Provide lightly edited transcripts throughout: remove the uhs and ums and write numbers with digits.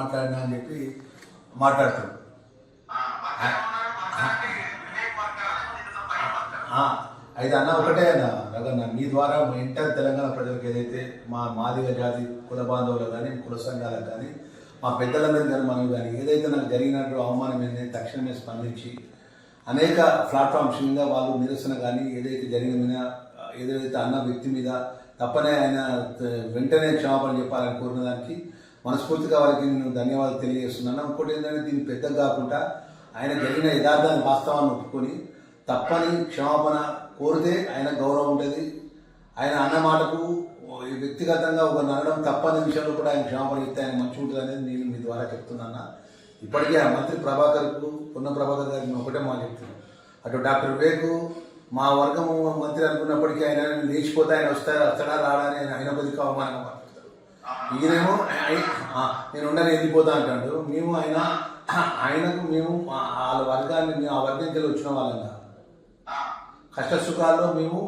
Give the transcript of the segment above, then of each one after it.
మాట్లాడినా అని చెప్పి మాట్లాడుతాడు. అయితే అన్న ఒకటే అన్న రగన్న, మీ ద్వారా ఎంటర్ తెలంగాణ ప్రజలకు ఏదైతే మా మాదిగ జాతి కుల బాంధవులకు కానీ కుల సంఘాలకు కానీ మా పెద్దలందరికీ కానీ మనం కానీ ఏదైతే నాకు జరిగినట్టు అవమానం ఏంటంటే తక్షణమే స్పందించి అనేక ప్లాట్ఫామ్స్ మీద వాళ్ళు నిరసన కానీ ఏదైతే జరిగిన ఏదైతే అన్న వ్యక్తి మీద తప్పనే ఆయన వెంటనే క్షమాపణ చెప్పాలని కోరిన దానికి మనస్ఫూర్తిగా వారికి నేను ధన్యవాదాలు తెలియజేస్తున్నాను. ఇంకోటి ఏంటంటే దీన్ని పెద్దగా కాకుండా ఆయన జరిగిన యథార్థాన్ని వాస్తవాన్ని ఒప్పుకొని తప్పని క్షమాపణ కోరితే ఆయన గౌరవం ఉంటుంది. ఆయన అన్న మాటకు వ్యక్తిగతంగా ఒక నడడం తప్పని విషయంలో కూడా ఆయన క్షమాపణ ఇస్తే ఆయన మంచిగా ఉంటుంది అనేది నేను మీ ద్వారా చెప్తున్నాను. ఇప్పటికే ఆ మంత్రి ప్రభాకర్కు పొన్నం ప్రభాకర్ గారికి ఒకటే మాట చెప్తున్నాను. అటు డాక్టర్ వివేక్ మా వర్గము మంత్రి అనుకున్నప్పటికీ ఆయన లేచిపోతే ఆయన వస్తాడా రాడా అని ఆయన కొద్దిగా అవమానంగా మాట్లాడతారు. ఈయనేమో నేను ఉండని వెళ్ళిపోతా అంటాడు. మేము ఆయనకు మేము వాళ్ళ వర్గాన్ని మేము ఆ వర్గంకి వచ్చిన వాళ్ళంగా కష్ట సుఖాల్లో మేము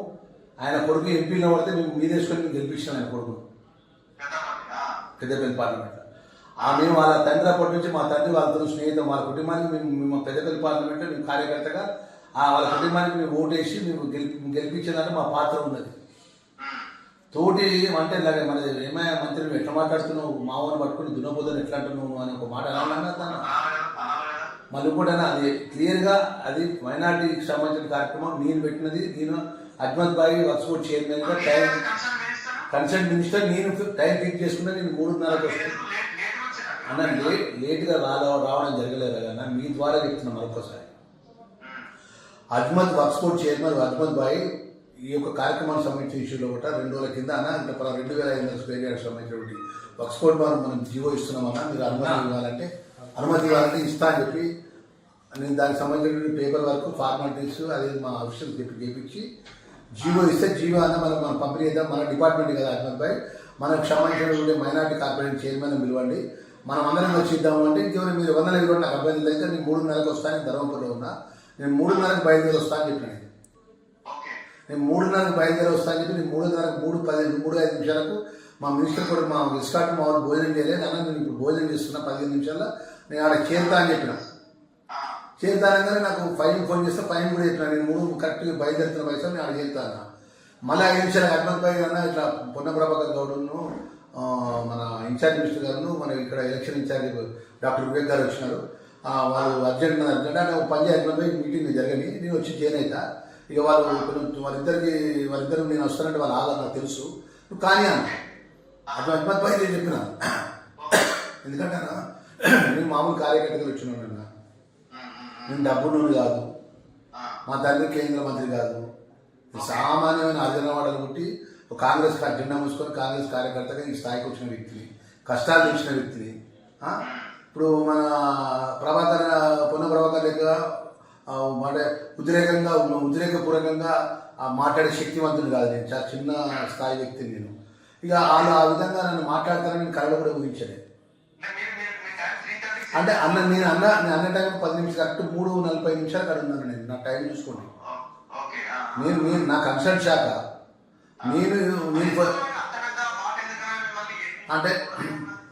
ఆయన కొడుకు ఎంపీలో పడితే మేము మీదేసుకొని మేము గెలిపించాం ఆయన కొడుకు పెద్దపల్లి పార్లమెంట్లో. మేము వాళ్ళ తండ్రి అప్పటి నుంచి మా తండ్రి వాళ్ళతో స్నేహితం వాళ్ళ కుటుంబానికి మేము పెద్దపల్లి పార్లమెంట్లో మేము కార్యకర్తగా వాళ్ళ కుటుంబానికి మేము ఓటేసి మేము గెలిపించేదాన్ని మా పాత్ర ఉన్నది. తోటి అంటే ఇలాగే మన ఏమయ్యా మంత్రి నువ్వు ఎట్లా మాట్లాడుతున్నావు, మామూలు పట్టుకుని దున్నపోదని ఎట్లా అంటున్నావు అని ఒక మాట అన్నా. మళ్ళీ కూడా అది క్లియర్గా అది మైనార్టీకి సంబంధించిన కార్యక్రమం నేను పెట్టినది. నేను అజ్మత్ బాయి వర్క్స్ బోర్డ్ చైర్మన్గా టైం కన్సర్న్ మినిస్టర్ నేను టైం ఫిక్స్ చేసుకున్నా. నేను 3:30కి వస్తాను అన్న. లేట్గా రావడం జరగలేదు కదా, మీ ద్వారా చెప్తున్నా మరొకసారి. Azmat works board chairman Azmat బాయి ఈ యొక్క కార్యక్రమానికి సంబంధించిన ఇష్యూలో కూడా 2 రోజుల కింద అన్న ఇంకా 2500 స్క్వేర్ యార్డ్స్ సంబంధించినటువంటి వర్క్స్ బోర్డ్ ద్వారా మనం జీవో ఇస్తున్నామన్నా, మీరు అనుమతి ఇవ్వాలంటే ఇస్తా అని చెప్పి నేను దానికి సంబంధించిన పేపర్ వర్క్ ఫార్మాలిటీస్ అదే మా ఆఫీసర్కి చేపించి జీవో ఇస్తే జీవో అన్న మనం పంపిణీ చేద్దాం. మన డిపార్ట్మెంట్ కదా అజ్మత్ భాయ్, మనకు సంబంధించినటువంటి మైనార్టీ కార్పొరేషన్ చైర్మన్ పిలవండి, మనం అందరం వచ్చి ఇద్దాము అంటే ఇంకెవరు మీరు 120 నాకు అభ్యర్థులు అయితే నేను 3:30కి వస్తాను. ధర్మపురంలో ఉన్నా, నేను 3:30కి బయలుదేరి వస్తాను అని చెప్పిన. నేను 3:30కి బయలుదేరి వస్తాను అని చెప్పి నేను 3:30కి 3:5 నిమిషాలకు మా మినిస్టర్ కూడా మా విస్కాట్ మా వాళ్ళు భోజనం చేయలేదు అన్న, నేను ఇప్పుడు భోజనం చేస్తున్నా 15 నిమిషాల్లో నేను ఆడ చేరుతా అని చెప్పిన. చేరుతానగానే నాకు ఫైన్ ఫోన్ చేస్తే ఫైన్ కూడా చెప్పిన. నేను 3 కరెక్ట్గా బయలుదేరుతున్న వయసు నేను ఆడ చేరుతా అన్న. మళ్ళీ 5 నిమిషాలు అజ్మత్ భాయ్ అన్న ఇట్లా పొన్నం ప్రభాకర్ గౌడ్ను మన ఇన్ఛార్జ్ మినిస్టర్ గారు మన ఇక్కడ ఎలక్షన్ ఇన్ఛార్జ్ డాక్టర్ వివేక్ గారు వచ్చినారు. వాళ్ళు అర్జెంట్ అంటే పని అజ్మత్ భాయ్ మీటింగ్ జరగని నేను వచ్చి జాయిన్ అవుతా. ఇక వాళ్ళిద్దరు నేను వస్తానంటే వాళ్ళు ఆగా నాకు తెలుసు, నువ్వు కానీ అన్న. అజ్మత్ భాయ్ నేను చెప్పిన, ఎందుకంటే అన్న నేను మామూలు కార్యకర్తలు వచ్చినాను అన్న, నేను డబ్బును కాదు, మా తండ్రి కేంద్ర మంత్రి కాదు, సామాన్యమైన అర్జనవాడలు పుట్టి కాంగ్రెస్ జెండా మూసుకొని కాంగ్రెస్ కార్యకర్తగా ఈ స్థాయికి వచ్చిన వ్యక్తిని, కష్టాలు తెచ్చిన వ్యక్తిని. ఇప్పుడు మన పొన్న ప్రభాకర్ దగ్గర అంటే ఉద్రేకపూర్వకంగా మాట్లాడే శక్తివంతుడు కాదు, నేను చాలా చిన్న స్థాయి వ్యక్తిని నేను. ఇక వాళ్ళు ఆ విధంగా నన్ను మాట్లాడతానని నేను కళలో కూడా ఊహించలేదు. అంటే నేను అన్న టైం 10 నిమిషాలు కరెక్ట్ 3:40 నిమిషాలు అక్కడ ఉన్నాను. నేను నా టైం చూసుకోండి. నేను నా కన్సల్ట్ శాఖ నేను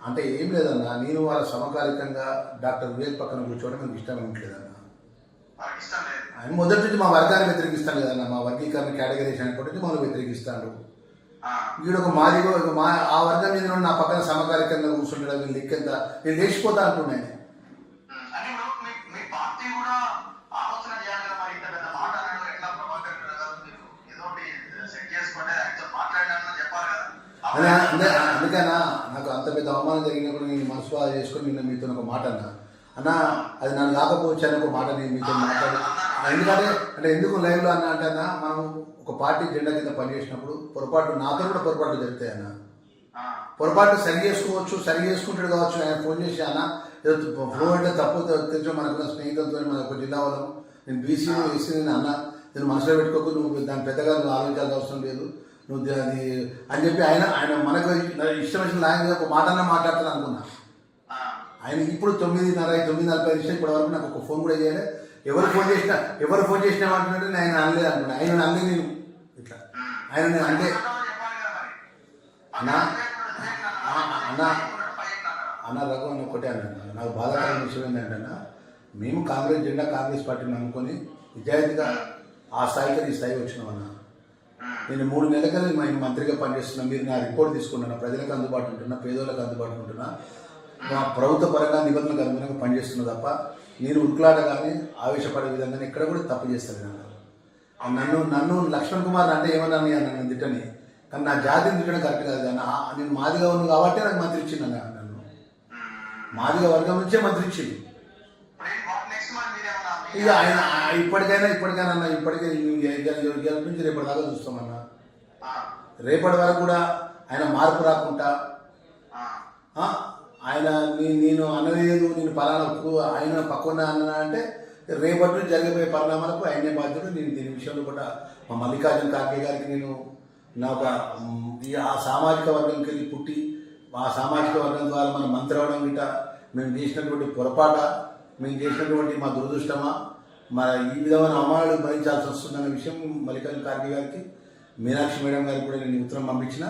అంటే ఏం లేదన్నా, నేను వాళ్ళ సమకాలికంగా డాక్టర్ వివేక్ పక్కన కూర్చోవడం నాకు ఇష్టం ఉండలేదన్న. ఆయన మొదటి నుంచి మా వర్గాన్ని వ్యతిరేకిస్తాను కదన్నా, మా వర్గీకరణ కేటగిరీస్ అనుకుంటే మనం వ్యతిరేకిస్తాడు. వీడు ఒక మాదిగో ఆ వర్గం మీద నా పక్కన సమకాలికంగా కూర్చుంటాడు. వీళ్ళు లెక్కెంత నేను లేచిపోతా అంటున్నాను. అందుకనా నాకు అంత పెద్ద అవమానం జరిగినప్పుడు నేను మనసు బాధ చేసుకొని నిన్న మీతో ఒక మాట అన్నా అది నన్ను కాకపోవచ్చు అని ఒక మాట నేను మీతో మాట్లాడి. ఎందుకంటే ఎందుకు లైవ్లో అంటే అన్న మనం ఒక పార్టీ జెండా కింద పనిచేసినప్పుడు పొరపాటు నాతో కూడా పొరపాట్లు జరుగుతాయి అన్న. పొరపాటు సరి చేసుకుంటాడు కావచ్చు. ఆయన ఫోన్ చేసి అన్న ఏదో ఫ్లో అంటే తప్పు తెలుసు, మనకున్న స్నేహితులతో మన ఒక జిల్లా వాళ్ళం, నేను బీసీలో ఎస్సీ అన్న, నేను మనసులో పెట్టుకోకు, నువ్వు దాని పెద్దగా నువ్వు ఆలోచించాల్సిన అవసరం లేదు నువ్వు అది అని చెప్పి ఆయన మనకు ఇష్టం వచ్చిన లాంగ్వేజ్ ఒక మాటన్నా మాట్లాడతాను అనుకున్నా. ఆయన ఇప్పుడు 9:40 ఇప్పటి వరకు నాకు ఒక ఫోన్ కూడా చేయలేదు. ఎవరు ఫోన్ చేసినా అంటున్నట్టు నేను అనలేదు అనుకున్నా. ఆయన అనలేదు నేను ఇట్లా ఆయన నేను అంటే అన్న రఘు అని ఒకటే అన్న, నాకు బాధాకరమైన విషయం ఏంటంటే మేము కాంగ్రెస్ జెండా కాంగ్రెస్ పార్టీని అనుకొని విద్యార్థిగా ఆ స్థాయికి ఈ స్థాయి వచ్చినామన్న. నేను 3 నెలల కన్నా మంత్రిగా పనిచేస్తున్నా, మీరు నా రిపోర్ట్ తీసుకుంటున్నా, ప్రజలకు అందుబాటు ఉంటున్నా, పేదోళ్ళకి అందుబాటు ఉంటున్నా, మా ప్రభుత్వ పరంగా నిబంధనలకు అనుగుణంగా పనిచేస్తున్నా తప్ప నేను ఉరుకులాట కానీ ఆవేశపడే విధంగా ఎక్కడ కూడా తప్పు చేస్తాను. నన్ను లక్ష్మణ్ కుమార్ అంటే ఏమన్నా నన్ను తిట్టని, కానీ నా జాతిని తిట్టడం కరెక్ట్ కాదు కానీ నేను మాదిగా ఉన్నాను కాబట్టి నాకు మంత్రి ఇచ్చింది నన్ను, మాదిగా వర్గం నుంచే మంత్రి ఇచ్చింది. ఇక ఆయన ఇప్పటికైనా అన్న ఇప్పటికే ఇవాళ నుంచి రేపటి దాకా చూస్తామన్నా. రేపటి వరకు కూడా ఆయన మార్పు రాకుండా ఆయన నేను అనలేదు, నేను పలానా ఆయన పక్కన అన్నా అంటే రేపటి నుంచి జరిగిపోయే పరిణామాలకు ఆయనే బాధ్యుడు. నేను దీని విషయంలో కూడా మా మల్లికార్జున ఖార్గే గారికి నేను నాకు ఆ సామాజిక వర్గంకి వెళ్ళి పుట్టి ఆ సామాజిక వర్గం ద్వారా మనం మంత్రి అవడం గిట్ట మేము చేసినటువంటి పొరపాట, మేము చేసినటువంటి మా దురదృష్టమా, మరి ఈ విధమైన అవమానాలు భరించాల్సి వస్తుందన్న విషయం మల్లికార్జున ఖార్గే గారికి, మీనాక్షి మేడం గారికి కూడా నేను ఉత్తరం పంపించిన.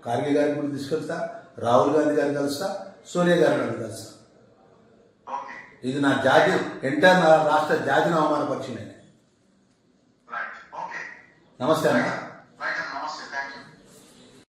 ఖార్గే గారికి కూడా తీసుకొస్తా, రాహుల్ గాంధీ గారిని కలుస్తా, సోనియా గారిని కలుస్తా. ఇది నా జాతి ఎంటర్ నా రాష్ట్ర జాతిని అవమానపరిచింది. నమస్తే అన్న.